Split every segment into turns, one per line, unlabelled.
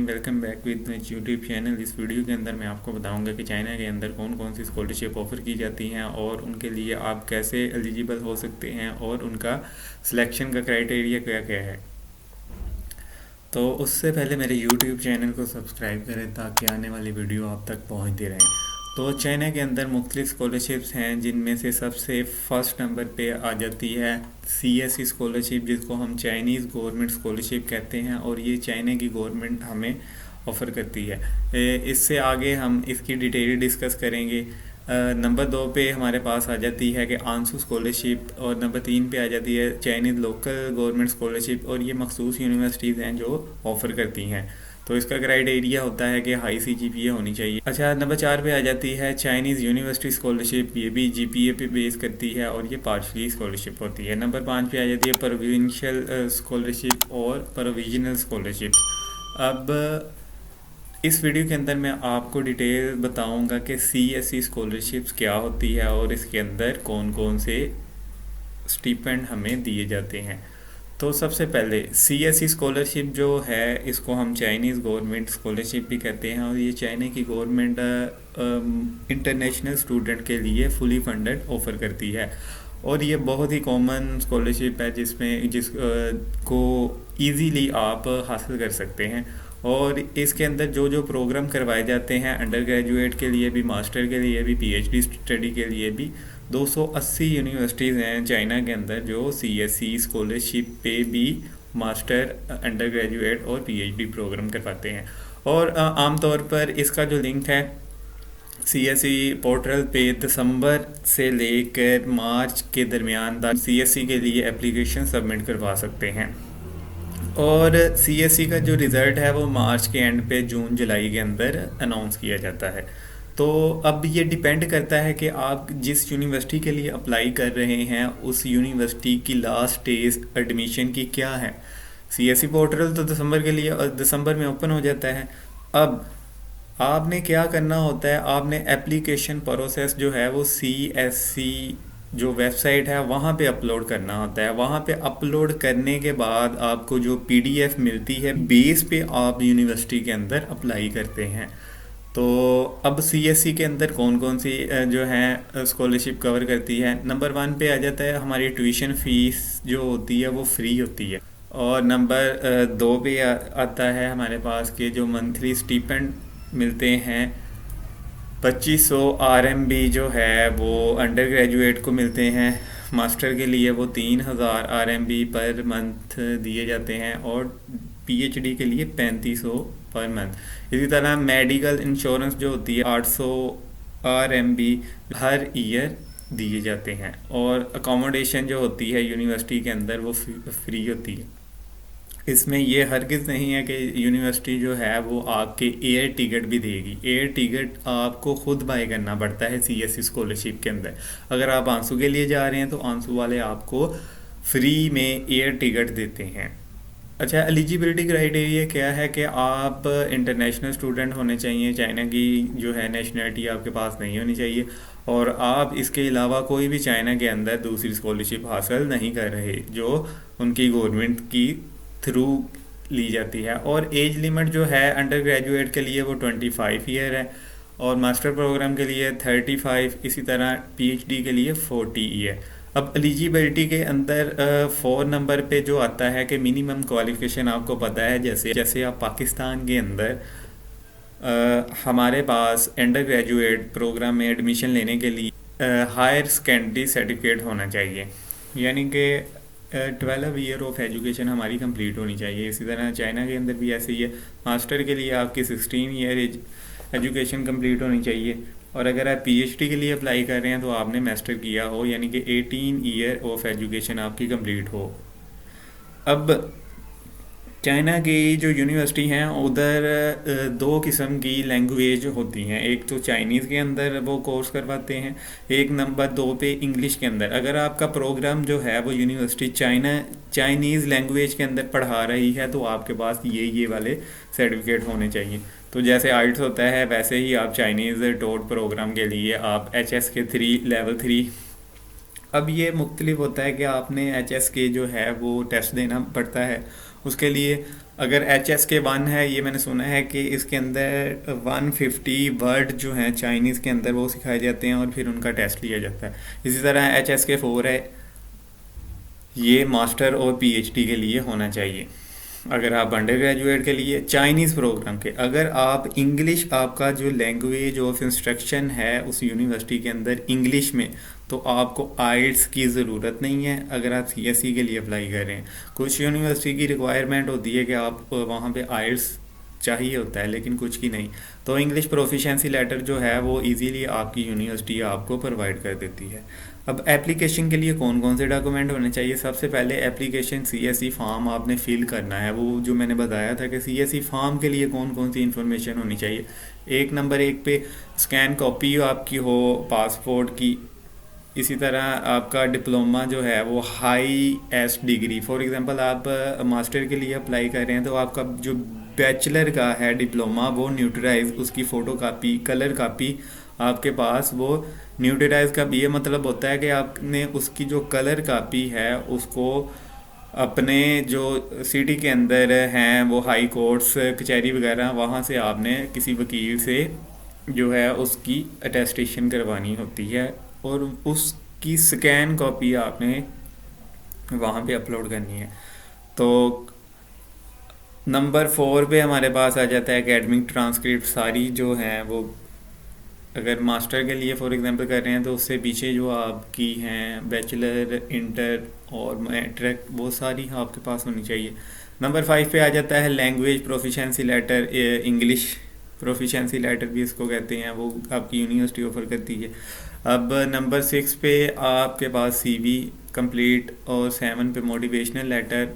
Welcome back with my YouTube channel. इस video के अंदर मैं आपको बताऊंगा कि चाइना के अंदर कौन कौन सी स्कॉलरशिप ऑफ़र की जाती हैं और उनके लिए आप कैसे एलिजिबल हो सकते हैं और उनका सिलेक्शन का क्राइटेरिया क्या क्या है। तो उससे पहले मेरे यूट्यूब चैनल को सब्सक्राइब करें ताकि आने वाली वीडियो आप तक पहुंचती रहे। तो चाइना के अंदर मुख्तलिफ स्कॉलरशिप्स हैं जिनमें से सबसे फर्स्ट नंबर पे आ जाती है CSE स्कॉलरशिप, जिसको हम चाइनीज़ गवर्नमेंट स्कॉलरशिप कहते हैं और ये चाइना की गवर्नमेंट हमें ऑफ़र करती है। इससे आगे हम इसकी डिटेल डिस्कस करेंगे। नंबर 2 पे हमारे पास आ जाती है कि आंसू स्कॉलरशिप और नंबर 3 पे आ जाती है चाइनीज़ लोकल गवर्नमेंट स्कॉलरशिप और ये मखसूस यूनिवर्सिटीज़ हैं जो ऑफ़र करती हैं। तो इसका क्राइटेरिया होता है कि हाई CGPA होनी चाहिए। अच्छा, नंबर 4 पे आ जाती है चाइनीज़ यूनिवर्सिटी स्कॉलरशिप, ये भी GPA पे बेस करती है और ये पार्शली स्कॉलरशिप होती है। नंबर 5 पे आ जाती है प्रोविंशियल स्कॉलरशिप और प्रोविजनल स्कॉलरशिप। अब इस वीडियो के अंदर मैं आपको डिटेल बताऊंगा कि CSE स्कॉलरशिप्स क्या होती है और इसके अंदर कौन कौन से स्टिपेंड हमें दिए जाते हैं। तो सबसे पहले CSE स्कॉलरशिप जो है इसको हम चाइनीज़ गवर्नमेंट स्कॉलरशिप भी कहते हैं और ये चाइना की गवर्नमेंट इंटरनेशनल स्टूडेंट के लिए फुली फंडेड ऑफ़र करती है और ये बहुत ही कॉमन स्कॉलरशिप है जिस को ईज़िली आप हासिल कर सकते हैं। और इसके अंदर जो जो प्रोग्राम करवाए जाते हैं अंडर ग्रेजुएट के लिए भी, मास्टर के लिए भी, PhD स्टडी के लिए भी, 280 यूनिवर्सिटीज़ हैं चाइना के अंदर जो CSE स्कॉलरशिप पे भी मास्टर, अंडर ग्रेजुएट और PhD प्रोग्राम करवाते हैं। और आमतौर पर इसका जो लिंक है CSE पोर्टल पे दिसंबर से लेकर मार्च के दरमियान तक CSE के लिए एप्लीकेशन सबमिट करवा सकते हैं और CSE का जो रिज़ल्ट है वो मार्च के एंड पे जून जुलाई के अंदर अनाउंस किया जाता है। तो अब ये डिपेंड करता है कि आप जिस यूनिवर्सिटी के लिए अप्लाई कर रहे हैं उस यूनिवर्सिटी की लास्ट डेज एडमिशन की क्या है। CSE पोर्टल तो दिसंबर में ओपन हो जाता है। अब आपने क्या करना होता है, आपने एप्लीकेशन प्रोसेस जो है वो CSE जो वेबसाइट है वहाँ पे अपलोड करना होता है। वहाँ पे अपलोड करने के बाद आपको जो PDF मिलती है बेस पे आप यूनिवर्सिटी के अंदर अप्लाई करते हैं। तो अब CSE के अंदर कौन कौन सी जो है स्कॉलरशिप कवर करती है। नंबर 1 पे आ जाता है हमारी ट्यूशन फ़ीस जो होती है वो फ्री होती है और नंबर 2 पे आता है हमारे पास के जो मंथली स्टिपेंड मिलते हैं 2500 RMB जो है वो अंडर ग्रेजुएट को मिलते हैं, मास्टर के लिए वो 3000 RMB पर मंथ दिए जाते हैं और PhD के लिए 3500 पर मंथ। इसी तरह मेडिकल इंश्योरेंस जो होती है 800 RMB हर ईयर दिए जाते हैं और अकोमोडेशन जो होती है यूनिवर्सिटी के अंदर वो फ्री होती है। इसमें ये हरगिज़ नहीं है कि यूनिवर्सिटी जो है वो आपके एयर टिकट भी देगी। एयर टिकट आपको खुद बाय करना पड़ता है CSE स्कॉलरशिप के अंदर। अगर आप आंसू के लिए जा रहे हैं तो आंसू वाले आपको फ्री में एयर टिकट देते हैं। अच्छा, एलिजिबिलिटी क्राइटेरिया क्या है कि आप इंटरनेशनल स्टूडेंट होने चाहिए, चाइना की जो है नेशनलिटी आपके पास नहीं होनी चाहिए और आप इसके अलावा कोई भी चाइना के अंदर दूसरी स्कॉलरशिप हासिल नहीं कर रहे जो उनकी गवर्नमेंट की थ्रू ली जाती है। और एज लिमिट जो है अंडर ग्रेजुएट के लिए वो 25 ईयर है और मास्टर प्रोग्राम के लिए 35, इसी तरह PhD के लिए 40 ईयर। अब एलिजिबिलिटी के अंदर 4 नंबर पे जो आता है कि मिनिमम क्वालिफिकेशन आपको पता है, जैसे आप पाकिस्तान के अंदर हमारे पास अंडर ग्रेजुएट प्रोग्राम में एडमिशन लेने के लिए हायर सेकेंडरी सर्टिफिकेट होना चाहिए, यानी कि 12 ईयर ऑफ एजुकेशन हमारी कंप्लीट होनी चाहिए। इसी तरह चाइना के अंदर भी ऐसे ही है, मास्टर के लिए आपकी 16 ईयर एजुकेशन कंप्लीट होनी चाहिए और अगर आप PhD के लिए अप्लाई कर रहे हैं तो आपने मास्टर किया हो, यानी कि 18 ईयर ऑफ एजुकेशन आपकी कंप्लीट हो। अब चाइना की जो यूनिवर्सिटी हैं उधर 2 किस्म की लैंग्वेज होती हैं। एक तो चाइनीज़ के अंदर वो कोर्स करवाते हैं, एक नंबर 2 पे इंग्लिश के अंदर। अगर आपका प्रोग्राम जो है वो यूनिवर्सिटी चाइनीज़ लैंग्वेज के अंदर पढ़ा रही है तो आपके पास ये वाले सर्टिफिकेट होने चाहिए। तो जैसे IELTS होता है वैसे ही आप चाइनीज़ टोट प्रोग्राम के लिए आप HSK3 लेवल 3। अब ये मुख्तलिफ होता है कि आपने HSK जो है वो टेस्ट देना पड़ता है, उसके लिए अगर HSK1 है, ये मैंने सुना है कि इसके अंदर 150 वर्ड जो हैं चाइनीज़ के अंदर वो सिखाए जाते हैं और फिर उनका टेस्ट लिया जाता है। इसी तरह HSK4 है, ये मास्टर और PhD के लिए होना चाहिए। अगर आप अंडर ग्रेजुएट के लिए चाइनीज़ प्रोग्राम के, अगर आप इंग्लिश, आपका जो लैंग्वेज ऑफ इंस्ट्रक्शन है उस यूनिवर्सिटी के अंदर इंग्लिश में, तो आपको आइल्स की ज़रूरत नहीं है अगर आप CSE के लिए अप्लाई कर रहे हैं। कुछ यूनिवर्सिटी की रिक्वायरमेंट होती है कि आप वहाँ पे आइल्स चाहिए होता है, लेकिन कुछ की नहीं। तो इंग्लिश प्रोफिशेंसी लेटर जो है वो इजीली आपकी यूनिवर्सिटी आपको प्रोवाइड कर देती है। अब एप्लीकेशन के लिए कौन कौन से डॉक्यूमेंट होने चाहिए? सबसे पहले एप्लीकेशन CSE फॉर्म आपने फिल करना है। वो जो मैंने बताया था कि CSE फॉर्म के लिए कौन कौन सी इन्फॉर्मेशन होनी चाहिए। नंबर 1 पे स्कैन कॉपी आपकी हो पासपोर्ट की। इसी तरह आपका डिप्लोमा जो है वो हाईएस्ट डिग्री, फॉर एग्जांपल आप मास्टर के लिए अप्लाई कर रहे हैं तो आपका जो बैचलर का है डिप्लोमा वो न्यूट्राइज, उसकी फ़ोटो कापी, कलर कापी आपके पास वो न्यूट्राइज का भी ये मतलब होता है कि आपने उसकी जो कलर कापी है उसको अपने जो सिटी के अंदर हैं वो हाई कोर्ट्स कचहरी वगैरह, वहाँ से आपने किसी वकील से जो है उसकी अटेस्टेशन करवानी होती है और उसकी स्कैन कॉपी आपने वहाँ पे अपलोड करनी है। तो नंबर 4 पे हमारे पास आ जाता है एकेडमिक ट्रांसक्रिप्ट सारी जो हैं वो, अगर मास्टर के लिए फॉर एग्जांपल कर रहे हैं तो उससे पीछे जो आपकी हैं बैचलर, इंटर और मैट्रिक, वो सारी आपके पास होनी चाहिए। नंबर 5 पे आ जाता है language proficiency letter, English proficiency letter भी इसको कहते हैं, वो आपकी यूनिवर्सिटी ऑफर करती है। अब नंबर 6 पे आपके पास CV कंप्लीट और 7 पे मोटिवेशनल लेटर।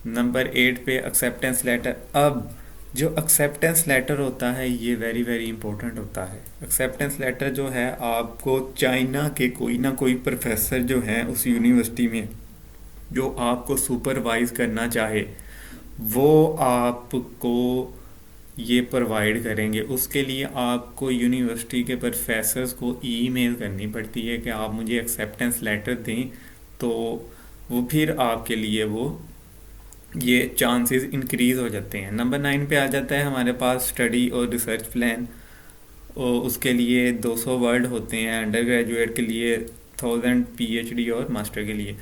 नंबर 8 पे एक्सेप्टेंस लेटर। अब जो एक्सेप्टेंस लेटर होता है ये वेरी वेरी इंपॉर्टेंट होता है। एक्सेप्टेंस लेटर जो है आपको चाइना के कोई ना कोई प्रोफेसर जो हैं उस यूनिवर्सिटी में जो आपको सुपरवाइज करना चाहे वो आपको ये प्रोवाइड करेंगे। उसके लिए आपको यूनिवर्सिटी के प्रोफेसर्स को ईमेल करनी पड़ती है कि आप मुझे एक्सेप्टेंस लेटर दें, तो वो फिर आपके लिए वो ये चांसेस इंक्रीज़ हो जाते हैं। नंबर 9 पे आ जाता है हमारे पास स्टडी और रिसर्च प्लान, और उसके लिए 200 वर्ड होते हैं, अंडर ग्रेजुएट के लिए 1000, PhD और मास्टर के लिए।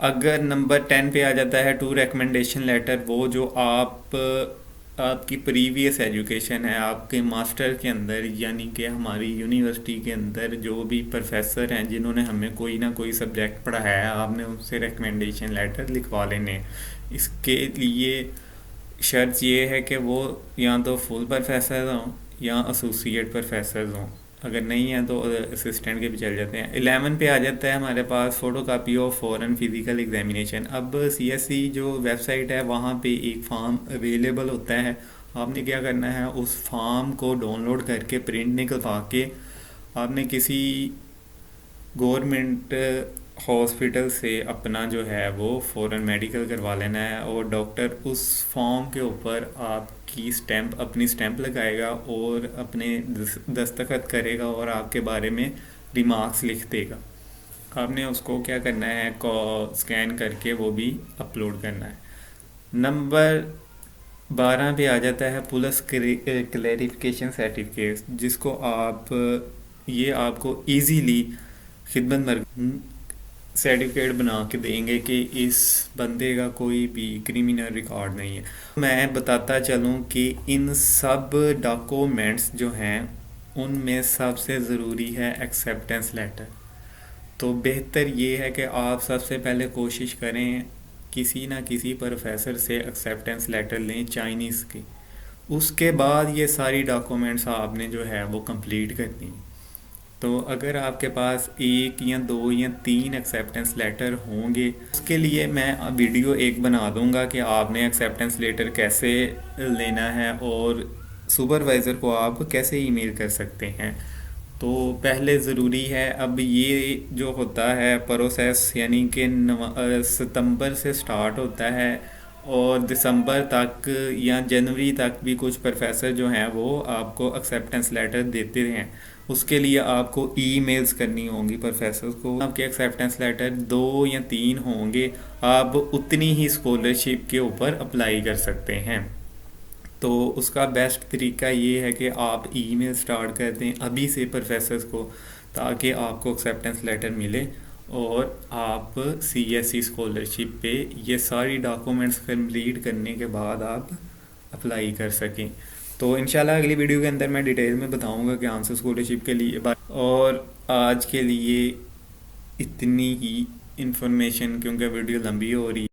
अगर नंबर 10 पे आ जाता है 2 रिकमेंडेशन लेटर, वो जो आपकी प्रीवियस एजुकेशन है आपके मास्टर के अंदर, यानी कि हमारी यूनिवर्सिटी के अंदर जो भी प्रोफेसर हैं जिन्होंने हमें कोई ना कोई सब्जेक्ट पढ़ाया है, आपने उनसे रिकमेंडेशन लेटर लिखवा लेने। इसके लिए शर्त ये है कि वो या तो फुल प्रोफेसर हों या एसोसिएट प्रोफेसर हों, अगर नहीं है तो असिस्टेंट के भी चल जाते हैं। 11 पे आ जाता है हमारे पास photo copy of foreign physical examination. अब CSE जो वेबसाइट है वहाँ पे एक फॉर्म अवेलेबल होता है, आपने क्या करना है उस फॉर्म को डाउनलोड करके प्रिंट निकलवा के आपने किसी गवर्नमेंट हॉस्पिटल से अपना जो है वो फ़ौरन मेडिकल करवा लेना है, और डॉक्टर उस फॉर्म के ऊपर आपकी स्टैंप, अपनी स्टैंप लगाएगा और अपने दस्तखत करेगा और आपके बारे में रिमार्क्स लिख देगा। आपने उसको क्या करना है स्कैन करके वो भी अपलोड करना है। नंबर 12 पे आ जाता है पुलिस क्लैरिफिकेशन सर्टिफिकेट, जिसको ये आपको इजीली खिदमत सर्टिफिकेट बना के देंगे कि इस बंदे का कोई भी क्रिमिनल रिकॉर्ड नहीं है। मैं बताता चलूँ कि इन सब डॉक्यूमेंट्स जो हैं उनमें सबसे ज़रूरी है एक्सेप्टेंस लेटर। तो बेहतर ये है कि आप सबसे पहले कोशिश करें किसी ना किसी प्रोफेसर से एक्सेप्टेंस लेटर लें चाइनीज़ की, उसके बाद ये सारी डॉक्यूमेंट्स आपने जो है वो कंप्लीट करनी है। तो अगर आपके पास 1 या 2 या 3 एक्सेप्टेंस लेटर होंगे, उसके लिए मैं वीडियो एक बना दूंगा कि आपने एक्सेप्टेंस लेटर कैसे लेना है और सुपरवाइज़र को आप कैसे ईमेल कर सकते हैं। तो पहले ज़रूरी है, अब ये जो होता है प्रोसेस यानी कि सितंबर से स्टार्ट होता है और दिसंबर तक या जनवरी तक भी कुछ प्रोफेसर जो हैं वो आपको एक्सेप्टेंस लेटर देते हैं। उसके लिए आपको ईमेल्स करनी होंगी प्रोफेसर को। आपके एक्सेप्टेंस लेटर 2 या 3 होंगे, आप उतनी ही स्कॉलरशिप के ऊपर अप्लाई कर सकते हैं। तो उसका बेस्ट तरीका ये है कि आप ईमेल स्टार्ट कर दें अभी से प्रोफेसर्स को, ताकि आपको एक्सेप्टेंस लेटर मिले और आप सीएससी स्कॉलरशिप पे ये सारी डॉक्यूमेंट्स कंप्लीट करने के बाद आप अप्लाई कर सकें। तो इंशाल्लाह अगली वीडियो के अंदर मैं डिटेल में बताऊंगा कि आंसर स्कॉलरशिप के लिए और आज के लिए इतनी ही इंफॉर्मेशन, क्योंकि वीडियो लंबी हो रही